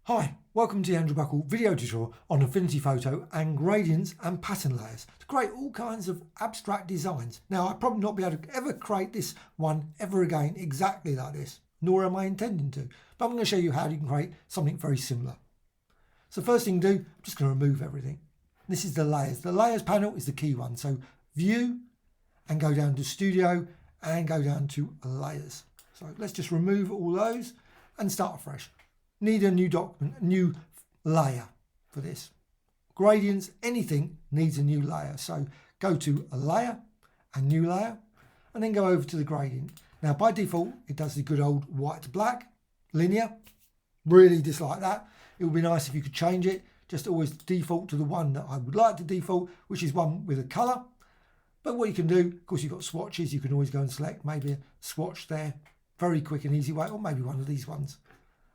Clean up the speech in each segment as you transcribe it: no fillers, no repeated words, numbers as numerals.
Hi, welcome to the Andrew Buckle video tutorial on Affinity Photo and gradients and pattern layers to create all kinds of abstract designs. Now, I'll probably not be able to ever create this one ever again exactly like this, nor am I intending to, but I'm going to show you how you can create something very similar. So first thing to do, I'm just going to remove everything. This is the layers. The layers panel is the key one. So view and go down to studio and go down to layers. So let's just remove all those and start afresh. Need a new document, a new layer for this. Gradients, anything needs a new layer. So go to a layer, a new layer, and then go over to the gradient. Now by default, it does the good old white to black, linear. Really dislike that. It would be nice if you could change it. Just always default to the one that I would like to default, which is one with a colour. But what you can do, of course, you've got swatches. You can always go and select maybe a swatch there. Very quick and easy way, or maybe one of these ones.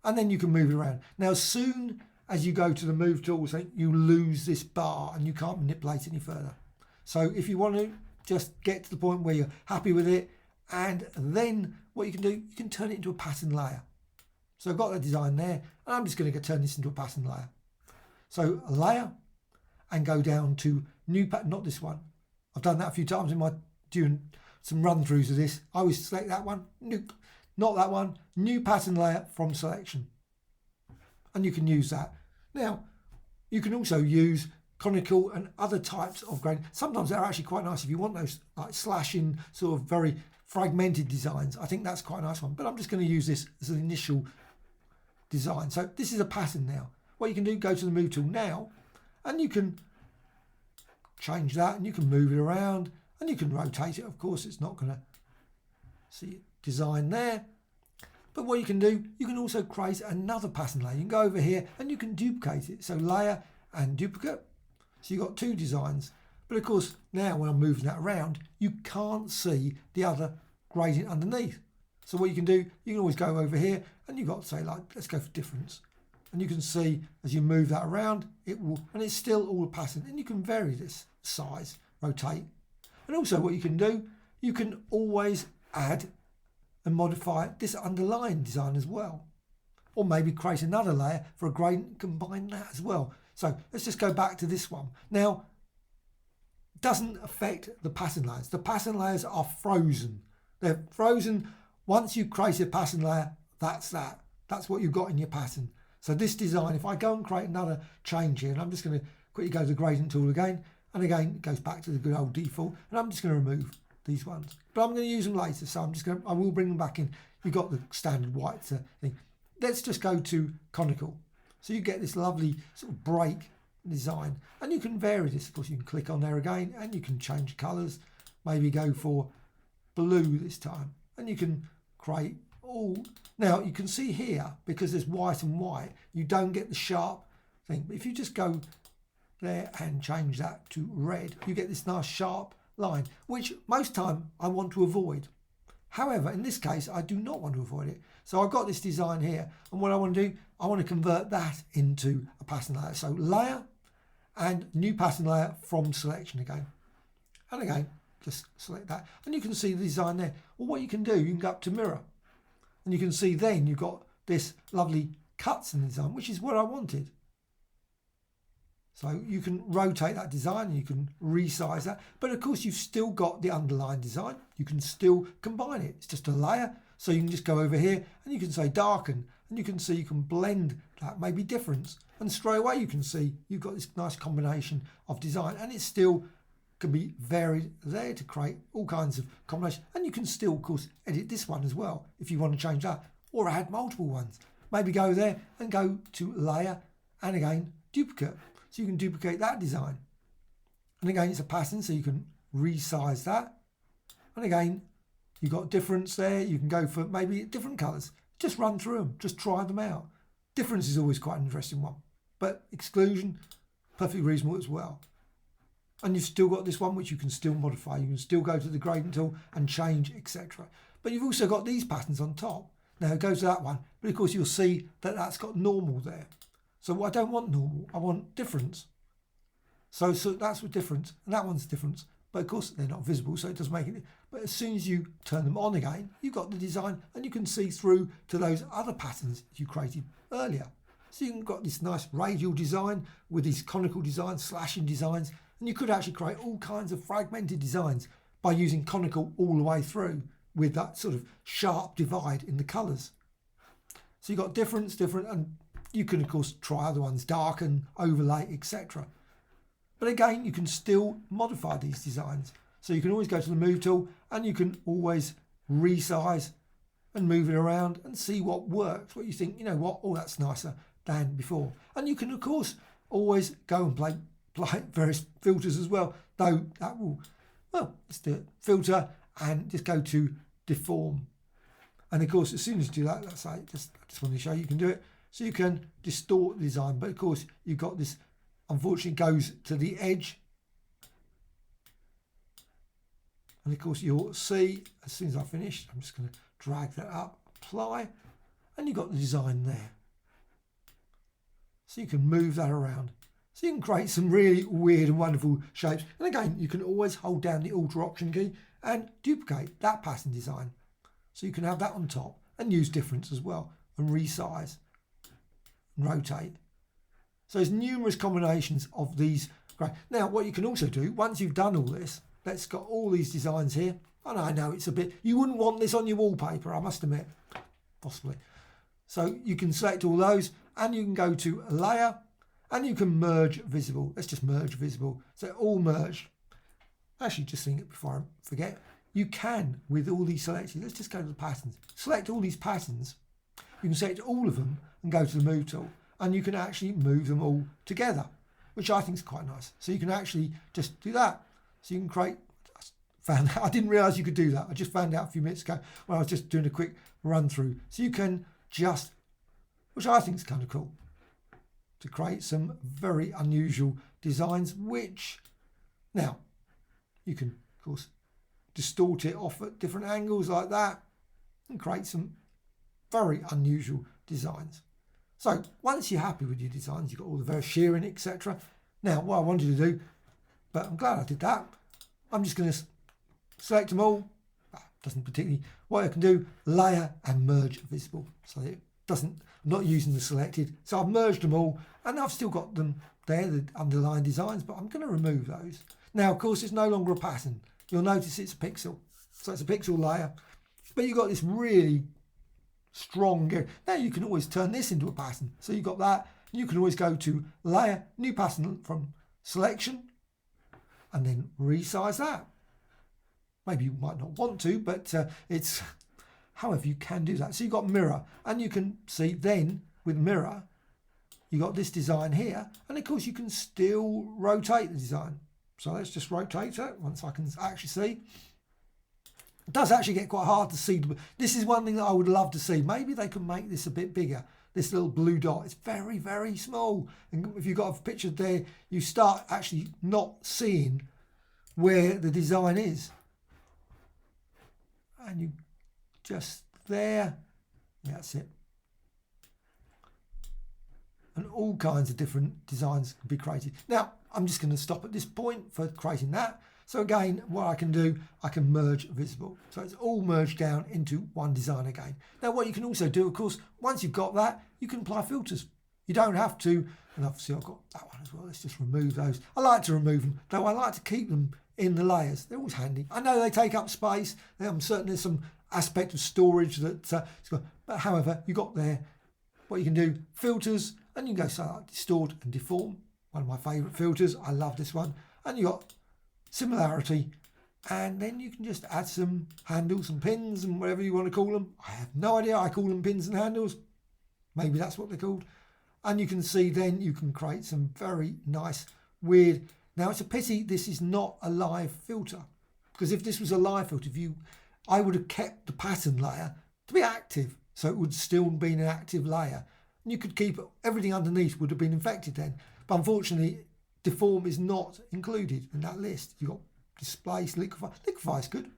And then you can move it around. Now, as soon as you go to the move tool, you lose this bar and you can't manipulate any further. So if you want to just get to the point where you're happy with it, and then what you can do, you can turn it into a pattern layer. So I've got the design there, and I'm just going to turn this into a pattern layer. So a layer, and go down to new pattern, not this one. I've done that a few times in my doing some run throughs of this. I always select that one. Nope. Not that one, new pattern layer from selection. And you can use that. Now, you can also use conical and other types of gradient. Sometimes they're actually quite nice if you want those like slashing, sort of very fragmented designs. I think that's quite a nice one. But I'm just going to use this as an initial design. So this is a pattern now. What you can do, go to the move tool now, and you can change that, and you can move it around, and you can rotate it. Of course, it's not going to see it. Design there, but what you can do, you can also create another pattern layer. You can go over here and you can duplicate it. So layer and duplicate. So you've got two designs, but of course now when I'm moving that around, you can't see the other gradient underneath. So what you can do, you can always go over here and you've got to say, like, let's go for difference, and you can see as you move that around, it will, and it's still all a pattern, and you can vary this size, rotate. And also what you can do, you can always add and modify this underlying design as well, or maybe create another layer for a gradient and combine that as well. So let's just go back to this one. Now, it doesn't affect the pattern layers. The pattern layers are frozen. They're frozen. Once you create a pattern layer, that's that. That's what you've got in your pattern. So this design, if I go and create another change here, and I'm just going to quickly go to the gradient tool again, and again it goes back to the good old default, and I'm just going to remove these ones, but I'm going to use them later, so I will bring them back in. You've got the standard white thing. Let's just go to conical. So you get this lovely sort of break design, and you can vary this. Of course, you can click on there again, and you can change colours. Maybe go for blue this time, and you can create all. Now you can see here, because there's white and white, you don't get the sharp thing. But if you just go there and change that to red, you get this nice sharp line, which most time I want to avoid. However, in this case, I do not want to avoid it. So I've got this design here, and what I want to do, I want to convert that into a pattern layer. So layer and new pattern layer from selection again. And again, just select that. And you can see the design there. Well, what you can do, you can go up to mirror, and you can see then you've got this lovely cuts in the design, which is what I wanted. So you can rotate that design, you can resize that, but of course you've still got the underlying design. You can still combine it. It's just a layer, so you can just go over here and you can say darken, and you can see you can blend that, maybe difference, and straight away you can see you've got this nice combination of design, and it still can be varied there to create all kinds of combinations. And you can still, of course, edit this one as well if you want to change that, or add multiple ones. Maybe go there and go to layer, and again duplicate. So you can duplicate that design, and again it's a pattern, so you can resize that, and again you've got difference there. You can go for maybe different colours. Just run through them, just try them out. Difference is always quite an interesting one, but exclusion, perfectly reasonable as well. And you've still got this one which you can still modify. You can still go to the gradient tool and change, etc. But you've also got these patterns on top. Now it goes to that one, but of course you'll see that that's got normal there. So I don't want normal, I want difference. So that's what difference, and that one's difference. But of course they're not visible, so it doesn't make it. But as soon as you turn them on again, you've got the design, and you can see through to those other patterns you created earlier. So you've got this nice radial design with these conical designs, slashing designs, and you could actually create all kinds of fragmented designs by using conical all the way through with that sort of sharp divide in the colours. So you've got different, and you can of course try other ones, darken, overlay, etc. But again, you can still modify these designs. So you can always go to the move tool and you can always resize and move it around and see what works, what you think, you know what, oh, that's nicer than before. And you can of course always go and play various filters as well, though that will, well, let's do it, filter and just go to deform. And of course, as soon as you do that, let's say, I just wanted to show you can do it. So you can distort the design, but of course you've got this, unfortunately goes to the edge. And of course you'll see, as soon as I finish, I'm just going to drag that up, apply, and you've got the design there. So you can move that around. So you can create some really weird and wonderful shapes. And again, you can always hold down the Alt or Option key and duplicate that pattern design. So you can have that on top and use difference as well and resize and rotate. So there's numerous combinations of these. Great. Now what you can also do, once you've done all this, let's got all these designs here. And I know it's a bit, you wouldn't want this on your wallpaper, I must admit, possibly. So you can select all those and you can go to layer and you can merge visible. Let's just merge visible. So all merged. Actually, just seeing it before I forget. You can, with all these selected, let's just go to the patterns. Select all these patterns. You can select all of them and go to the move tool. And you can actually move them all together, which I think is quite nice. So you can actually just do that. So you can create, I didn't realise you could do that. I just found out a few minutes ago when I was just doing a quick run through. So you can just, which I think is kind of cool, to create some very unusual designs, which now you can, of course, distort it off at different angles like that and create some very unusual designs. So once you're happy with your designs, you've got all the various shearing, etc. Now, what I wanted to do, but I'm glad I did that, I'm just going to select them all. Doesn't particularly, what I can do, layer and merge visible. So it doesn't, I'm not using the selected. So I've merged them all and I've still got them there, the underlying designs, but I'm going to remove those. Now, of course, it's no longer a pattern. You'll notice it's a pixel. So it's a pixel layer, but you've got this really strong. Now you can always turn this into a pattern. So you've got that. You can always go to layer, new pattern from selection, and then resize that. Maybe you might not want to, but it's, however, you can do that. So you've got mirror, and you can see then with mirror, you got this design here, and of course you can still rotate the design. So let's just rotate it once I can actually see. It does actually get quite hard to see. This is one thing that I would love to see. Maybe they could make this a bit bigger. This little blue dot, it's very, very small. And if you've got a picture there, you start actually not seeing where the design is. And you just there, that's it. And all kinds of different designs can be created. Now, I'm just going to stop at this point for creating that. So again, what I can do, I can merge visible. So it's all merged down into one design again. Now, what you can also do, of course, once you've got that, you can apply filters. You don't have to, and obviously I've got that one as well. Let's just remove those. I like to remove them, though I like to keep them in the layers. They're always handy. I know they take up space. I'm certain there's some aspect of storage that, but however, you got there. What you can do, filters, and you can go so like distort and deform. One of my favourite filters. I love this one. And you got similarity, and then you can just add some handles and pins and whatever you want to call them. I have no idea. I call them pins and handles. Maybe that's what they're called. And you can see then you can create some very nice, weird. Now it's a pity this is not a live filter, because if this was a live filter, I would have kept the pattern layer to be active, so it would still be an active layer. And you could keep everything underneath would have been infected then. But unfortunately, deform is not included in that list. You've got displace, liquefy. Liquefy is good.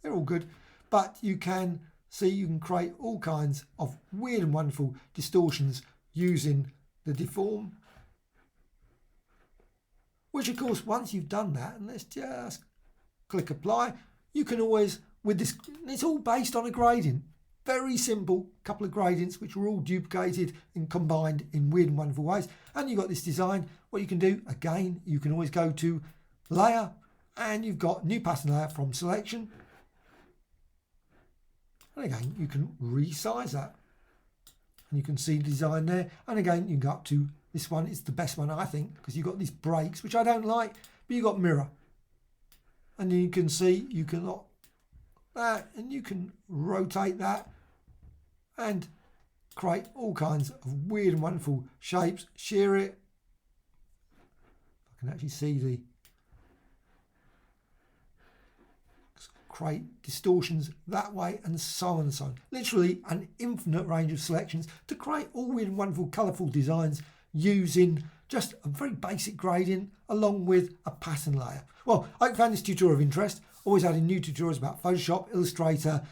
They're all good. But you can see you can create all kinds of weird and wonderful distortions using the deform. Which, of course, once you've done that, and let's just click apply, you can always, with this, it's all based on a gradient. Very simple couple of gradients which are all duplicated and combined in weird and wonderful ways. And you've got this design. What you can do, again, you can always go to layer and you've got new pattern layer from selection. And again, you can resize that. And you can see the design there. And again, you can go up to this one. It's the best one, I think, because you've got these breaks, which I don't like, but you've got mirror. And you can see, you can lock that and you can rotate that and create all kinds of weird and wonderful shapes. Shear it. I can actually see the create distortions that way and so on and so on. Literally an infinite range of selections to create all weird and wonderful colourful designs using just a very basic gradient along with a pattern layer. Well, I hope you found this tutorial of interest. Always adding new tutorials about Photoshop, Illustrator,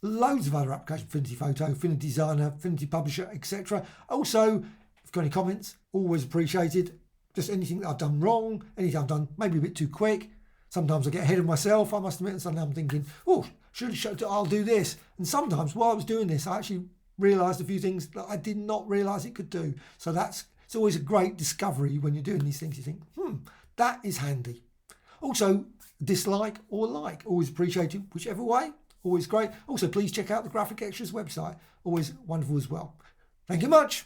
loads of other applications, Affinity Photo, Affinity Designer, Affinity Publisher, etc. Also, if you've got any comments, always appreciated. Just anything that I've done wrong, anything I've done maybe a bit too quick. Sometimes I get ahead of myself, I must admit, and suddenly I'm thinking, oh, I'll do this. And sometimes while I was doing this, I actually realised a few things that I did not realise it could do. So it's always a great discovery when you're doing these things. You think, that is handy. Also, dislike or like, always appreciated, whichever way, always great. Also, please check out the Graphic Extras website, always wonderful as well. Thank you much.